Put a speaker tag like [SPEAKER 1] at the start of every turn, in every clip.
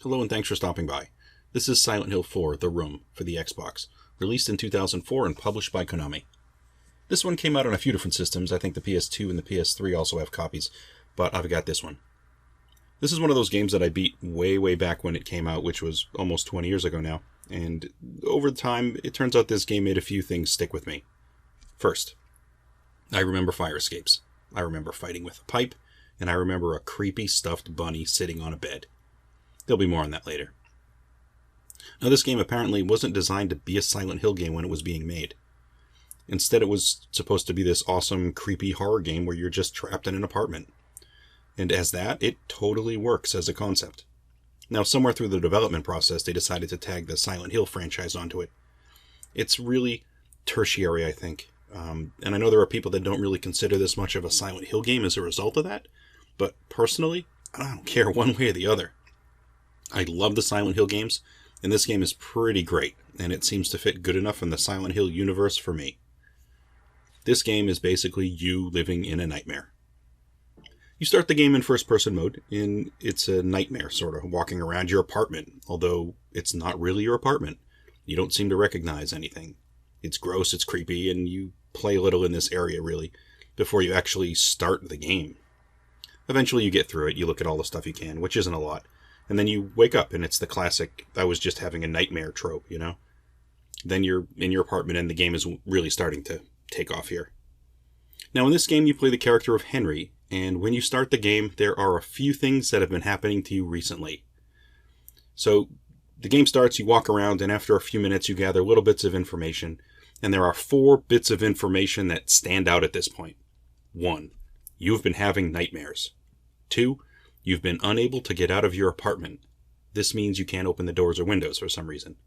[SPEAKER 1] Hello and thanks for stopping by. This is Silent Hill 4, The Room, for the Xbox, released in 2004 and published by Konami. This one came out on a few different systems. I think the PS2 and the PS3 also have copies, but I've got this one. This is one of those games that I beat way back when it came out, which was almost 20 years ago now, and over time, it turns out this game made a few things stick with me. First, I remember fire escapes. I remember fighting with a pipe, and I remember a creepy stuffed bunny sitting on a bed. There'll be more on that later. Now, this game apparently wasn't designed to be a Silent Hill game when it was being made. Instead, it was supposed to be this awesome, creepy horror game where you're just trapped in an apartment. And as that, it totally works as a concept. Now, somewhere through the development process, they decided to tag the Silent Hill franchise onto it. It's really tertiary, I think. And I know there are people that don't really consider this much of a Silent Hill game as a result of that. But personally, I don't care one way or the other. I love the Silent Hill games, and this game is pretty great, and it seems to fit good enough in the Silent Hill universe for me. This game is basically you living in a nightmare. You start the game in first-person mode, and it's a nightmare, sort of, walking around your apartment, although it's not really your apartment. You don't seem to recognize anything. It's gross, it's creepy, and you play a little in this area, really, before you actually start the game. Eventually you get through it, you look at all the stuff you can, which isn't a lot. And then you wake up, and it's the classic, I was just having a nightmare trope, you know? Then you're in your apartment, and the game is really starting to take off here. Now, in this game, you play the character of Henry, and when you start the game, there are a few things that have been happening to you recently. So, the game starts, you walk around, and after a few minutes, you gather little bits of information, and there are 4 bits of information that stand out at this point. 1. You've been having nightmares. 2. You've been unable to get out of your apartment. This means you can't open the doors or windows for some reason.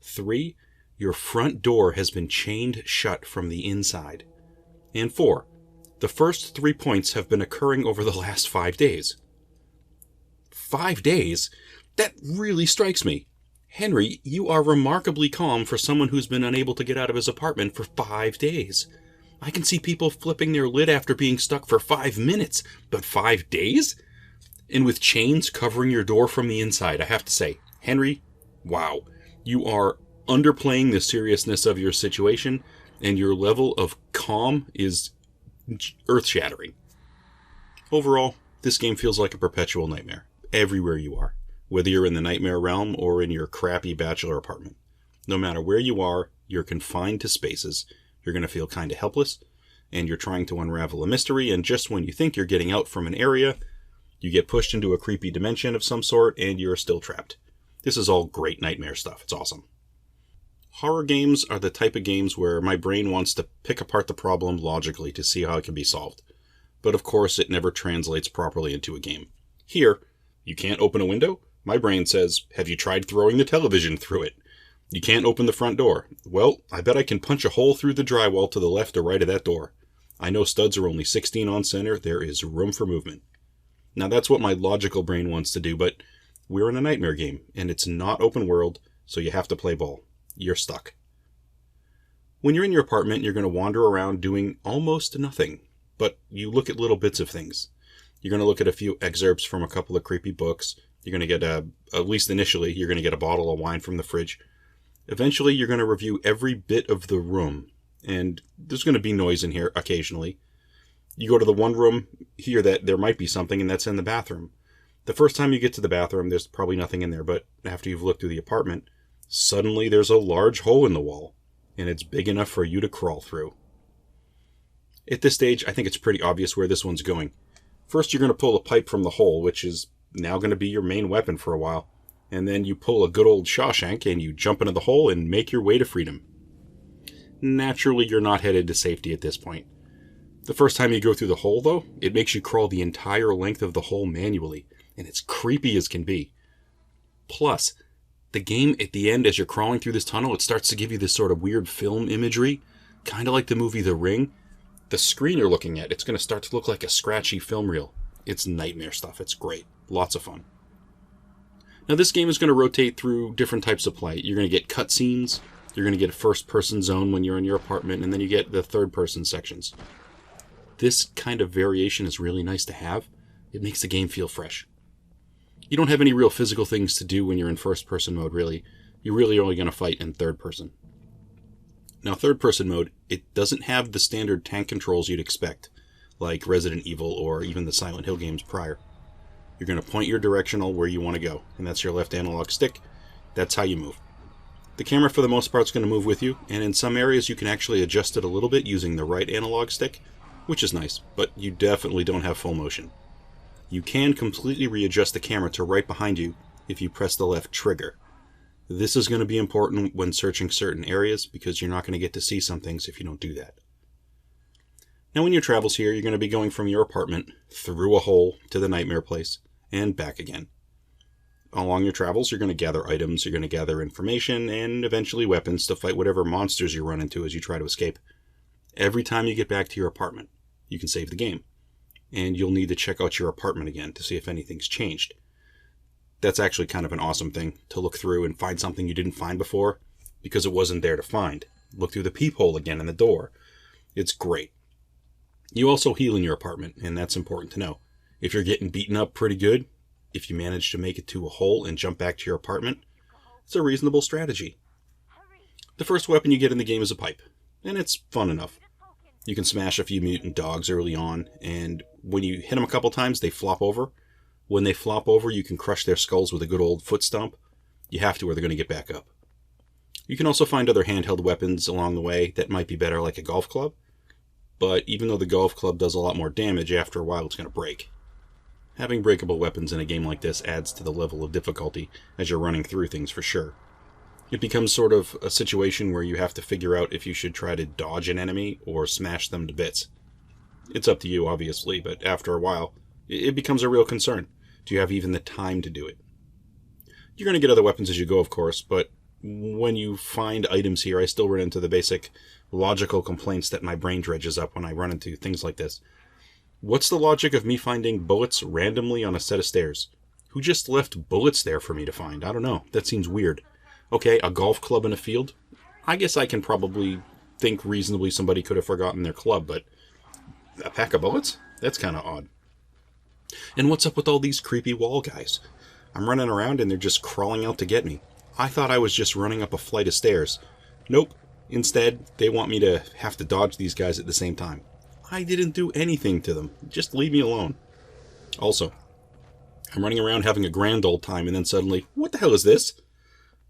[SPEAKER 1] 3. Your front door has been chained shut from the inside. And 4. The first 3 points have been occurring over the last 5 days. 5 days? That really strikes me. Henry, you are remarkably calm for someone who's been unable to get out of his apartment for 5 days. I can see people flipping their lid after being stuck for 5 minutes, but 5 days? And with chains covering your door from the inside, I have to say, Henry, wow, you are underplaying the seriousness of your situation, and your level of calm is earth-shattering. Overall, this game feels like a perpetual nightmare, everywhere you are, whether you're in the nightmare realm or in your crappy bachelor apartment. No matter where you are, you're confined to spaces, you're going to feel kind of helpless, and you're trying to unravel a mystery, and just when you think you're getting out from an area, you get pushed into a creepy dimension of some sort, and you're still trapped. This is all great nightmare stuff. It's awesome. Horror games are the type of games where my brain wants to pick apart the problem logically to see how it can be solved. But of course, it never translates properly into a game. Here, you can't open a window? My brain says, have you tried throwing the television through it? You can't open the front door. Well, I bet I can punch a hole through the drywall to the left or right of that door. I know studs are only 16 on center. There is room for movement. Now, that's what my logical brain wants to do, but we're in a nightmare game, and it's not open world, so you have to play ball. You're stuck. When you're in your apartment, you're going to wander around doing almost nothing, but you look at little bits of things. You're going to look at a few excerpts from a couple of creepy books. You're going to get at least initially, you're going to get a bottle of wine from the fridge. Eventually, you're going to review every bit of the room, and there's going to be noise in here occasionally. You go to the one room, hear that there might be something, and that's in the bathroom. The first time you get to the bathroom, there's probably nothing in there, but after you've looked through the apartment, suddenly there's a large hole in the wall, and it's big enough for you to crawl through. At this stage, I think it's pretty obvious where this one's going. First, you're going to pull a pipe from the hole, which is now going to be your main weapon for a while. And then you pull a good old Shawshank, and you jump into the hole and make your way to freedom. Naturally, you're not headed to safety at this point. The first time you go through the hole, though, it makes you crawl the entire length of the hole manually, and it's creepy as can be. Plus, the game at the end, as you're crawling through this tunnel, it starts to give you this sort of weird film imagery, kind of like the movie The Ring. The screen you're looking at, it's going to start to look like a scratchy film reel. It's nightmare stuff. It's great. Lots of fun. Now, this game is going to rotate through different types of play. You're going to get cutscenes, you're going to get a first-person zone when you're in your apartment, and then you get the third-person sections. This kind of variation is really nice to have. It makes the game feel fresh. You don't have any real physical things to do when you're in first-person mode, really. You're really only going to fight in third-person. Now, third-person mode, it doesn't have the standard tank controls you'd expect, like Resident Evil or even the Silent Hill games prior. You're going to point your directional where you want to go, and that's your left analog stick. That's how you move. The camera, for the most part, is going to move with you, and in some areas you can actually adjust it a little bit using the right analog stick, which is nice, but you definitely don't have full motion. You can completely readjust the camera to right behind you if you press the left trigger. This is going to be important when searching certain areas because you're not going to get to see some things if you don't do that. Now in your travels here, you're going to be going from your apartment through a hole to the nightmare place and back again. Along your travels, you're going to gather items, you're going to gather information, and eventually weapons to fight whatever monsters you run into as you try to escape. Every time you get back to your apartment, you can save the game. And you'll need to check out your apartment again to see if anything's changed. That's actually kind of an awesome thing, to look through and find something you didn't find before, because it wasn't there to find. Look through the peephole again in the door. It's great. You also heal in your apartment, and that's important to know. If you're getting beaten up pretty good, if you manage to make it to a hole and jump back to your apartment, it's a reasonable strategy. The first weapon you get in the game is a pipe, and it's fun enough. You can smash a few mutant dogs early on, and when you hit them a couple times, they flop over. When they flop over, you can crush their skulls with a good old foot stomp. You have to or they're going to get back up. You can also find other handheld weapons along the way that might be better, like a golf club. But even though the golf club does a lot more damage, after a while it's going to break. Having breakable weapons in a game like this adds to the level of difficulty as you're running through things for sure. It becomes sort of a situation where you have to figure out if you should try to dodge an enemy or smash them to bits. It's up to you, obviously, but after a while, it becomes a real concern. Do you have even the time to do it? You're going to get other weapons as you go, of course, but when you find items here, I still run into the basic logical complaints that my brain dredges up when I run into things like this. What's the logic of me finding bullets randomly on a set of stairs? Who just left bullets there for me to find? I don't know. That seems weird. Okay, a golf club in a field? I guess I can probably think reasonably somebody could have forgotten their club, but a pack of bullets? That's kind of odd. And what's up with all these creepy wall guys? I'm running around and they're just crawling out to get me. I thought I was just running up a flight of stairs. Nope. Instead, they want me to have to dodge these guys at the same time. I didn't do anything to them. Just leave me alone. Also, I'm running around having a grand old time and then suddenly, what the hell is this?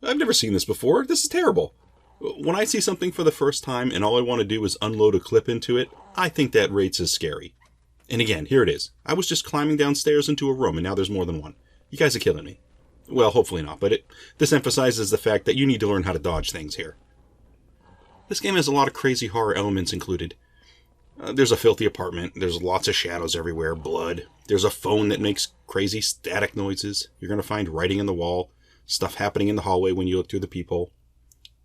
[SPEAKER 1] I've never seen this before. This is terrible. When I see something for the first time and all I want to do is unload a clip into it, I think that rates as scary. And again, here it is. I was just climbing downstairs into a room and now there's more than one. You guys are killing me. Well, hopefully not, but this emphasizes the fact that you need to learn how to dodge things here. This game has a lot of crazy horror elements included. There's a filthy apartment, there's lots of shadows everywhere, blood. There's a phone that makes crazy static noises. You're going to find writing on the wall, stuff happening in the hallway when you look through the peephole.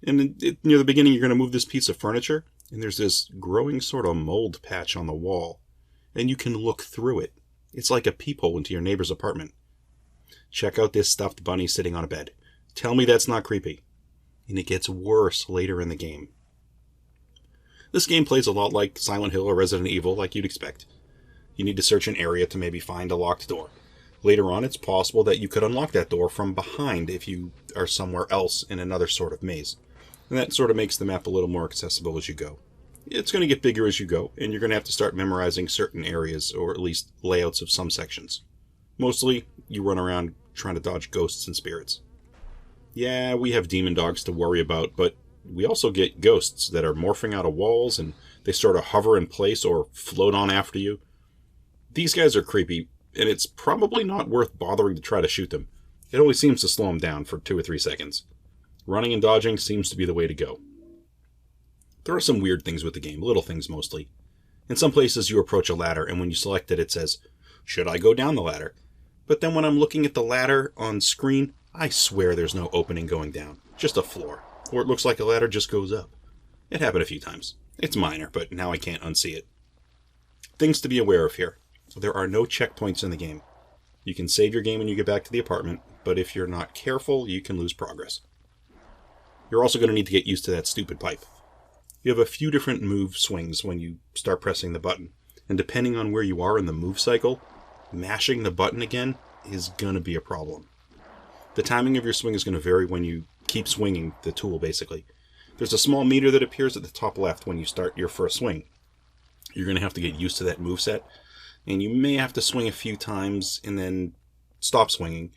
[SPEAKER 1] And near the beginning, you're going to move this piece of furniture, and there's this growing sort of mold patch on the wall. And you can look through it. It's like a peephole into your neighbor's apartment. Check out this stuffed bunny sitting on a bed. Tell me that's not creepy. And it gets worse later in the game. This game plays a lot like Silent Hill or Resident Evil, like you'd expect. You need to search an area to maybe find a locked door. Later on, it's possible that you could unlock that door from behind if you are somewhere else in another sort of maze. And that sort of makes the map a little more accessible as you go. It's going to get bigger as you go, and you're going to have to start memorizing certain areas, or at least layouts of some sections. Mostly, you run around trying to dodge ghosts and spirits. Yeah, we have demon dogs to worry about, but we also get ghosts that are morphing out of walls, and they sort of hover in place or float on after you. These guys are creepy, and it's probably not worth bothering to try to shoot them. It only seems to slow them down for 2 or 3 seconds. Running and dodging seems to be the way to go. There are some weird things with the game, little things mostly. In some places you approach a ladder, and when you select it, it says, should I go down the ladder? But then when I'm looking at the ladder on screen, I swear there's no opening going down, just a floor. Or it looks like a ladder just goes up. It happened a few times. It's minor, but now I can't unsee it. Things to be aware of here. There are no checkpoints in the game. You can save your game when you get back to the apartment, but if you're not careful, you can lose progress. You're also going to need to get used to that stupid pipe. You have a few different move swings when you start pressing the button, and depending on where you are in the move cycle, mashing the button again is going to be a problem. The timing of your swing is going to vary when you keep swinging the tool, basically. There's a small meter that appears at the top left when you start your first swing. You're going to have to get used to that moveset, and you may have to swing a few times and then stop swinging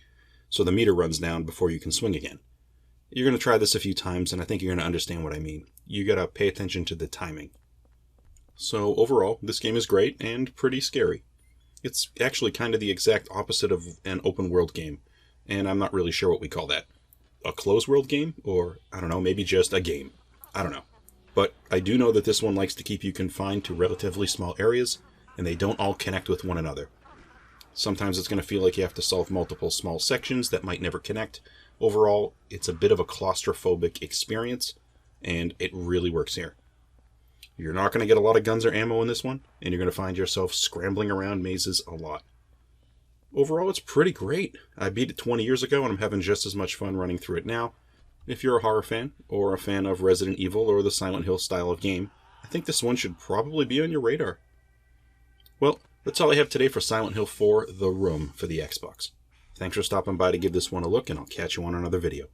[SPEAKER 1] so the meter runs down before you can swing again. You're going to try this a few times, and I think you're going to understand what I mean. You got to pay attention to the timing. So overall, this game is great and pretty scary. It's actually kind of the exact opposite of an open world game, and I'm not really sure what we call that. A closed world game? Or, I don't know, maybe just a game. I don't know. But I do know that this one likes to keep you confined to relatively small areas, and they don't all connect with one another. Sometimes it's going to feel like you have to solve multiple small sections that might never connect. Overall, it's a bit of a claustrophobic experience, and it really works here. You're not going to get a lot of guns or ammo in this one, and you're going to find yourself scrambling around mazes a lot. Overall, it's pretty great. I beat it 20 years ago, and I'm having just as much fun running through it now. If you're a horror fan, or a fan of Resident Evil or the Silent Hill style of game, I think this one should probably be on your radar. Well, that's all I have today for Silent Hill 4: The Room for the Xbox. Thanks for stopping by to give this one a look, and I'll catch you on another video.